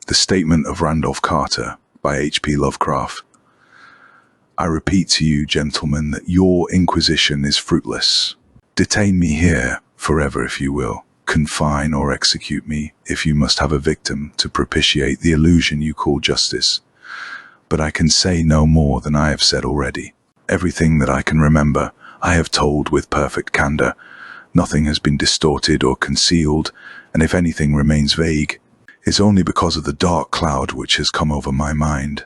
The Statement of Randolph Carter by H.P. Lovecraft. I repeat to you, gentlemen, that your inquisition is fruitless. Detain me here forever if you will. Confine or execute me if you must have a victim to propitiate the illusion you call justice. But I can say no more than I have said already. Everything that I can remember, I have told with perfect candor. Nothing has been distorted or concealed, and if anything remains vague, it's only because of the dark cloud which has come over my mind.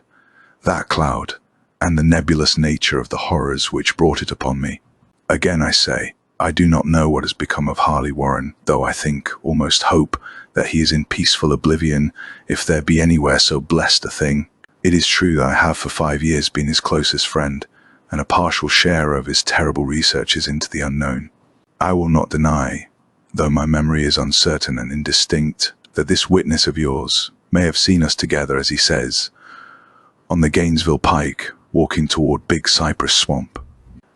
That cloud, and the nebulous nature of the horrors which brought it upon me. Again I say, I do not know what has become of Harley Warren, though I think, almost hope, that he is in peaceful oblivion, if there be anywhere so blessed a thing. It is true that I have for 5 years been his closest friend, and a partial sharer of his terrible researches into the unknown. I will not deny, though my memory is uncertain and indistinct, that this witness of yours may have seen us together, as he says, on the Gainesville Pike, walking toward Big Cypress Swamp,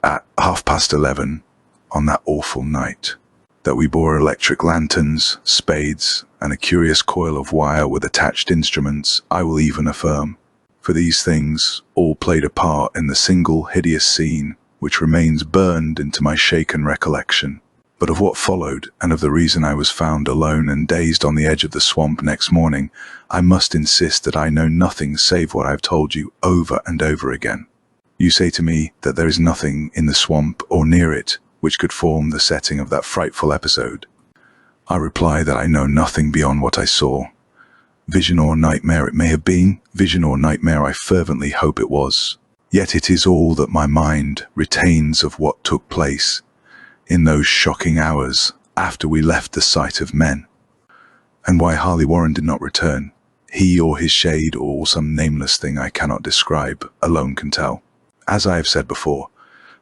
at 11:30 on that awful night, that we bore electric lanterns, spades, and a curious coil of wire with attached instruments, I will even affirm. For these things all played a part in the single hideous scene which remains burned into my shaken recollection. But of what followed, and of the reason I was found alone and dazed on the edge of the swamp next morning, I must insist that I know nothing save what I have told you over and over again. You say to me that there is nothing in the swamp or near it which could form the setting of that frightful episode. I reply that I know nothing beyond what I saw. Vision or nightmare it may have been, vision or nightmare I fervently hope it was. Yet it is all that my mind retains of what took place in those shocking hours after we left the sight of men. And why Harley Warren did not return, he or his shade or some nameless thing I cannot describe, alone can tell. As I have said before,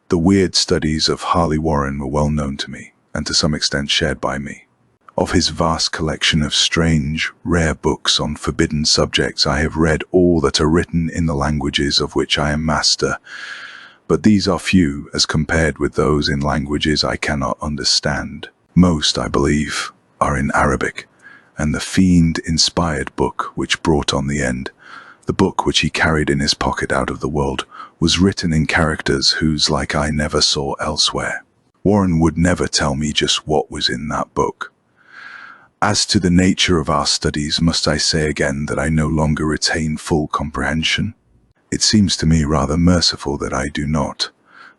the weird studies of Harley Warren were well known to me, and to some extent shared by me. Of his vast collection of strange, rare books on forbidden subjects, I have read all that are written in the languages of which I am master, but these are few as compared with those in languages I cannot understand. Most, I believe, are in Arabic, and the fiend-inspired book which brought on the end, the book which he carried in his pocket out of the world, was written in characters whose like I never saw elsewhere. Warren would never tell me just what was in that book. As to the nature of our studies, must I say again that I no longer retain full comprehension? It seems to me rather merciful that I do not,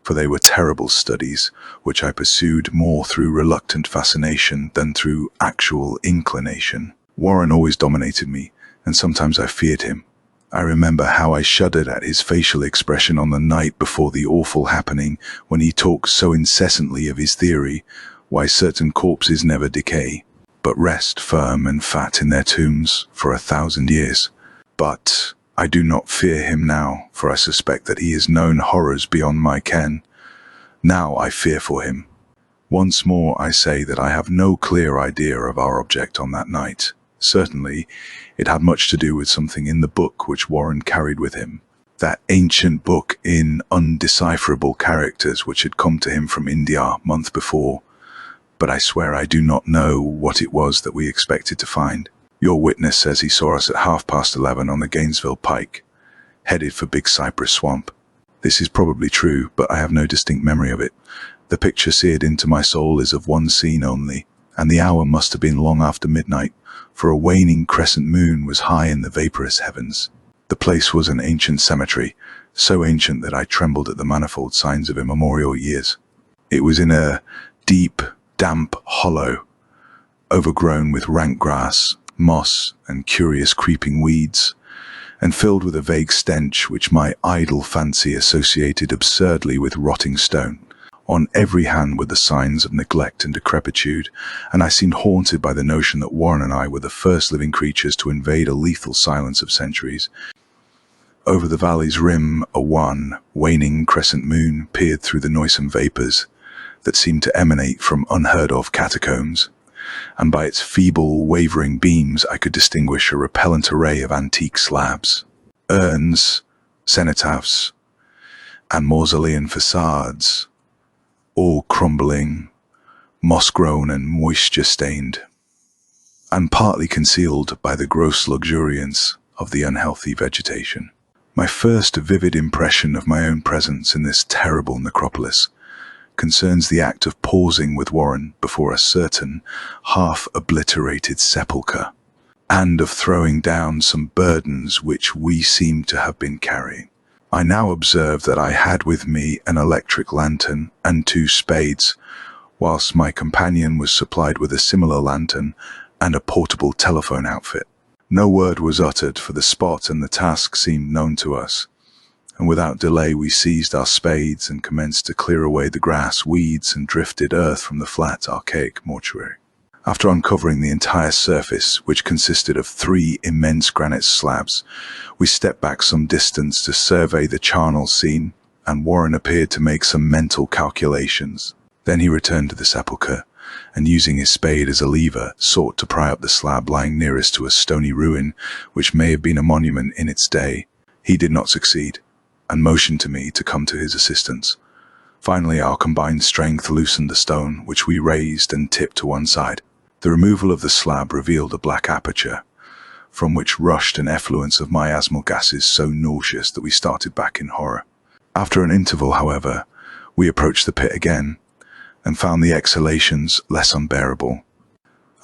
for they were terrible studies, which I pursued more through reluctant fascination than through actual inclination. Warren always dominated me, and sometimes I feared him. I remember how I shuddered at his facial expression on the night before the awful happening, when he talked so incessantly of his theory, why certain corpses never decay, but rest firm and fat in their tombs for 1,000 years. But I do not fear him now, for I suspect that he has known horrors beyond my ken. Now I fear for him. Once more I say that I have no clear idea of our object on that night. Certainly, it had much to do with something in the book which Warren carried with him, that ancient book in undecipherable characters which had come to him from India a month before. But I swear I do not know what it was that we expected to find. Your witness says he saw us at 11:30 on the Gainesville Pike, headed for Big Cypress Swamp. This is probably true, but I have no distinct memory of it. The picture seared into my soul is of one scene only, and the hour must have been long after midnight, for a waning crescent moon was high in the vaporous heavens. The place was an ancient cemetery, so ancient that I trembled at the manifold signs of immemorial years. It was in a deep, damp hollow, overgrown with rank grass, moss, and curious creeping weeds, and filled with a vague stench which my idle fancy associated absurdly with rotting stone. On every hand were the signs of neglect and decrepitude, and I seemed haunted by the notion that Warren and I were the first living creatures to invade a lethal silence of centuries. Over the valley's rim, a wan, waning crescent moon peered through the noisome vapors that seemed to emanate from unheard-of catacombs, and by its feeble, wavering beams I could distinguish a repellent array of antique slabs, urns, cenotaphs, and mausolean facades, all crumbling, moss-grown and moisture-stained. and partly concealed by the gross luxuriance of the unhealthy vegetation. My first vivid impression of my own presence in this terrible necropolis concerns the act of pausing with Warren before a certain half-obliterated sepulchre, and of throwing down some burdens which we seemed to have been carrying. I now observed that I had with me an electric lantern and 2 spades, whilst my companion was supplied with a similar lantern and a portable telephone outfit. No word was uttered, for the spot and the task seemed known to us, and without delay we seized our spades and commenced to clear away the grass, weeds, and drifted earth from the flat, archaic mortuary. After uncovering the entire surface, which consisted of 3 immense granite slabs, we stepped back some distance to survey the charnel scene, and Warren appeared to make some mental calculations. Then he returned to the sepulchre, and using his spade as a lever, sought to pry up the slab lying nearest to a stony ruin, which may have been a monument in its day. He did not succeed, and motioned to me to come to his assistance. Finally, our combined strength loosened the stone, which we raised and tipped to one side. The removal of the slab revealed a black aperture, from which rushed an effluence of miasmal gases so nauseous that we started back in horror. After an interval, however, we approached the pit again, and found the exhalations less unbearable.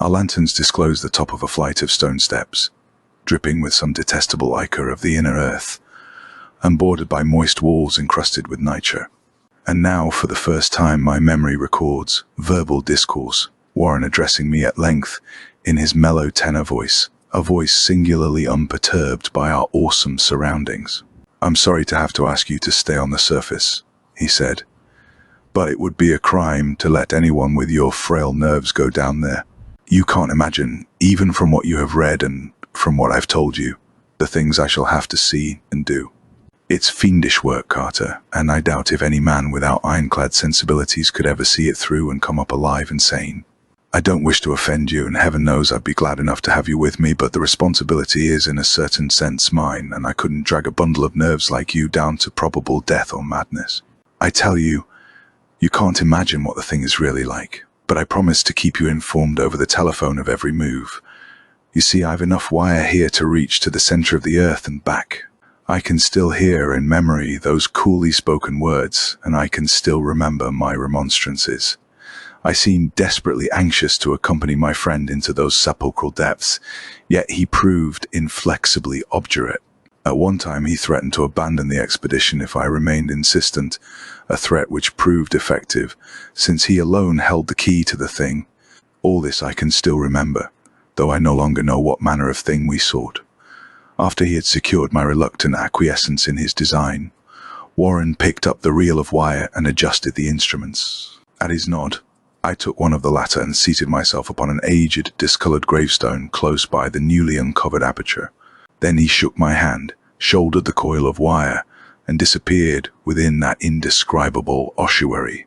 Our lanterns disclosed the top of a flight of stone steps, dripping with some detestable ichor of the inner earth, and bordered by moist walls encrusted with nitre. And now, for the first time, my memory records verbal discourse, Warren addressing me at length in his mellow tenor voice, a voice singularly unperturbed by our awesome surroundings. "I'm sorry to have to ask you to stay on the surface," he said, "but it would be a crime to let anyone with your frail nerves go down there. You can't imagine, even from what you have read and from what I've told you, the things I shall have to see and do. It's fiendish work, Carter, and I doubt if any man without ironclad sensibilities could ever see it through and come up alive and sane. I don't wish to offend you, and heaven knows I'd be glad enough to have you with me, but the responsibility is in a certain sense mine, and I couldn't drag a bundle of nerves like you down to probable death or madness. I tell you, you can't imagine what the thing is really like, but I promise to keep you informed over the telephone of every move. You see, I've enough wire here to reach to the center of the earth and back. I can still hear in memory those coolly spoken words, and I can still remember my remonstrances. I seemed desperately anxious to accompany my friend into those sepulchral depths, yet he proved inflexibly obdurate. At one time he threatened to abandon the expedition if I remained insistent, a threat which proved effective, since he alone held the key to the thing. All this I can still remember, though I no longer know what manner of thing we sought. After he had secured my reluctant acquiescence in his design, Warren picked up the reel of wire and adjusted the instruments. At his nod, I took one of the latter and seated myself upon an aged, discoloured gravestone close by the newly uncovered aperture. Then he shook my hand, shouldered the coil of wire, and disappeared within that indescribable ossuary.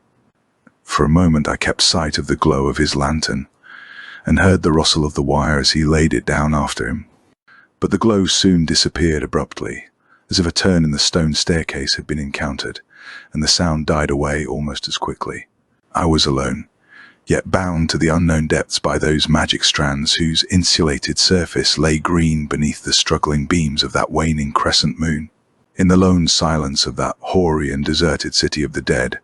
For a moment I kept sight of the glow of his lantern, and heard the rustle of the wire as he laid it down after him. But the glow soon disappeared abruptly, as if a turn in the stone staircase had been encountered, and the sound died away almost as quickly. I was alone, yet bound to the unknown depths by those magic strands whose insulated surface lay green beneath the struggling beams of that waning crescent moon. In the lone silence of that hoary and deserted city of the dead,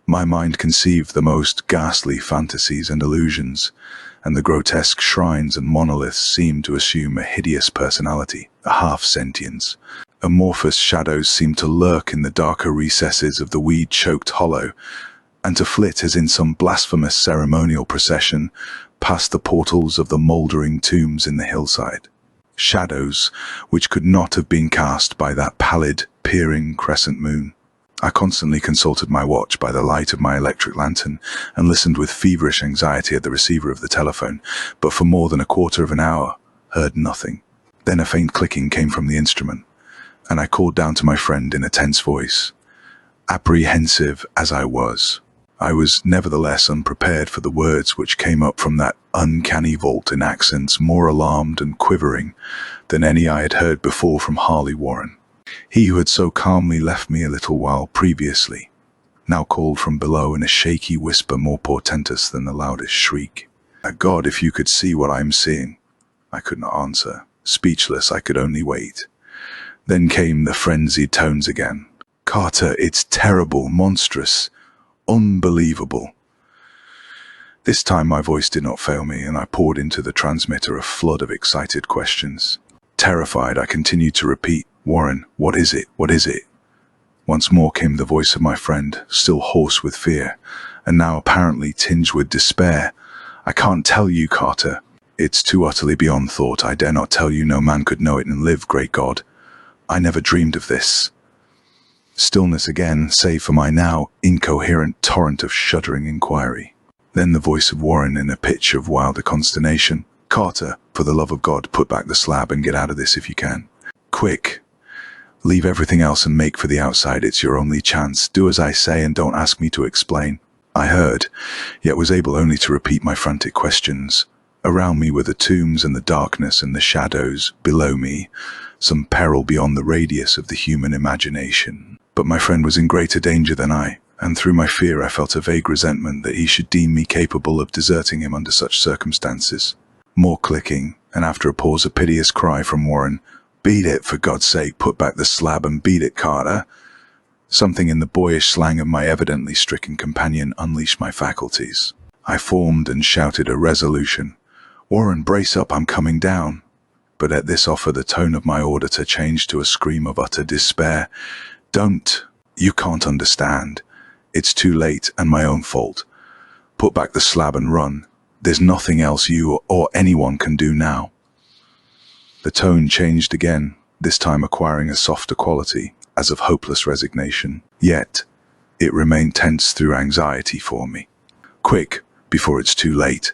my mind conceived the most ghastly fantasies and illusions, and the grotesque shrines and monoliths seemed to assume a hideous personality, a half-sentience. Amorphous shadows seemed to lurk in the darker recesses of the weed-choked hollow, and to flit as in some blasphemous ceremonial procession past the portals of the mouldering tombs in the hillside. Shadows which could not have been cast by that pallid, peering crescent moon. I constantly consulted my watch by the light of my electric lantern and listened with feverish anxiety at the receiver of the telephone, but for more than a quarter of an hour heard nothing. Then a faint clicking came from the instrument, and I called down to my friend in a tense voice. Apprehensive as I was nevertheless unprepared for the words which came up from that uncanny vault in accents more alarmed and quivering than any I had heard before from Harley Warren. He who had so calmly left me a little while previously, now called from below in a shaky whisper more portentous than the loudest shriek. God, if you could see what I am seeing. I could not answer. Speechless, I could only wait. Then came the frenzied tones again. "Carter, it's terrible, monstrous, unbelievable." This time my voice did not fail me, and I poured into the transmitter a flood of excited questions. Terrified, I continued to repeat, "Warren, what is it? What is it?" Once more came the voice of my friend, still hoarse with fear, and now apparently tinged with despair. "I can't tell you, Carter. It's too utterly beyond thought. I dare not tell you. No man could know it and live, great God. I never dreamed of this." Stillness again, save for my now incoherent torrent of shuddering inquiry. Then the voice of Warren in a pitch of wilder consternation. "Carter, for the love of God, put back the slab and get out of this if you can. Quick. Leave everything else and make for the outside. It's your only chance. Do as I say and don't ask me to explain." I heard, yet was able only to repeat my frantic questions. Around me were the tombs and the darkness and the shadows. Below me, some peril beyond the radius of the human imagination. But my friend was in greater danger than I, and through my fear I felt a vague resentment that he should deem me capable of deserting him under such circumstances. More clicking, and after a pause a piteous cry from Warren. "Beat it, for God's sake, put back the slab and beat it, Carter." Something in the boyish slang of my evidently stricken companion unleashed my faculties. I formed and shouted a resolution. "Warren, brace up, I'm coming down." But at this offer the tone of my auditor changed to a scream of utter despair. "Don't. You can't understand. It's too late and my own fault. Put back the slab and run. There's nothing else you or anyone can do now." The tone changed again, this time acquiring a softer quality, as of hopeless resignation. Yet, it remained tense through anxiety for me. "Quick, before it's too late."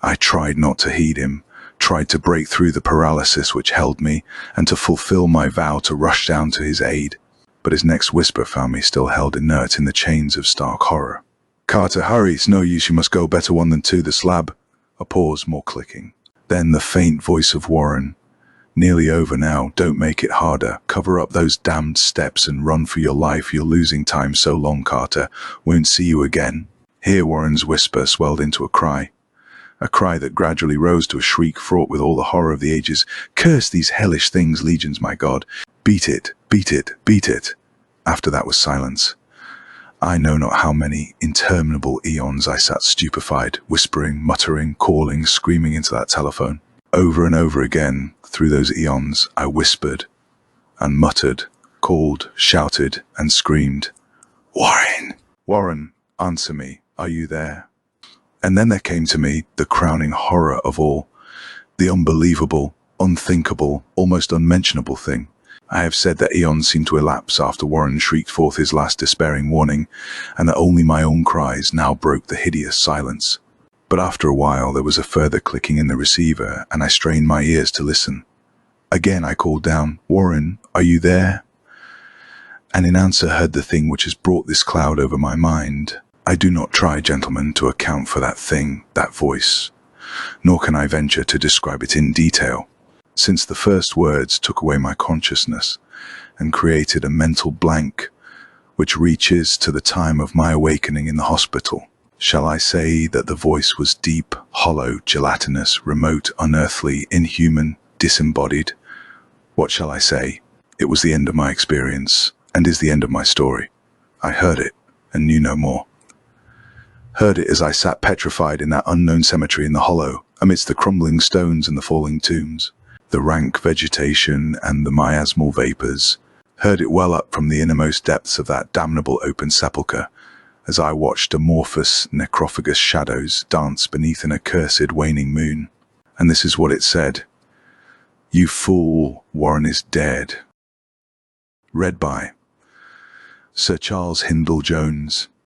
I tried not to heed him, tried to break through the paralysis which held me, and to fulfill my vow to rush down to his aid. But his next whisper found me still held inert in the chains of stark horror. "Carter, hurry, it's no use, you must go, better one than two, the slab." A pause, more clicking. Then the faint voice of Warren. "Nearly over now, don't make it harder. Cover up those damned steps and run for your life. You're losing time so long, Carter. Won't see you again." Here Warren's whisper swelled into a cry that gradually rose to a shriek fraught with all the horror of the ages. "Curse these hellish things, legions, my God. Beat it, beat it, beat it." After that was silence. I know not how many interminable eons I sat stupefied, whispering, muttering, calling, screaming into that telephone. Over and over again, through those eons, I whispered and muttered, called, shouted, and screamed, "Warren! Warren, answer me. Are you there?" And then there came to me the crowning horror of all, the unbelievable, unthinkable, almost unmentionable thing. I have said that eons seemed to elapse after Warren shrieked forth his last despairing warning, and that only my own cries now broke the hideous silence. But after a while there was a further clicking in the receiver, and I strained my ears to listen. Again I called down, "Warren, are you there?" And in answer heard the thing which has brought this cloud over my mind. I do not try, gentlemen, to account for that thing, that voice, nor can I venture to describe it in detail, since the first words took away my consciousness and created a mental blank which reaches to the time of my awakening in the hospital. Shall I say that the voice was deep, hollow, gelatinous, remote, unearthly, inhuman, disembodied? What shall I say? It was the end of my experience, and is the end of my story. I heard it, and knew no more. Heard it as I sat petrified in that unknown cemetery in the hollow, amidst the crumbling stones and the falling tombs, the rank vegetation and the miasmal vapors. Heard it well up from the innermost depths of that damnable open sepulchre, as I watched amorphous, necrophagous shadows dance beneath an accursed waning moon. And this is what it said: "You fool, Warren is dead." Read by Sir Charles Hindle Jones.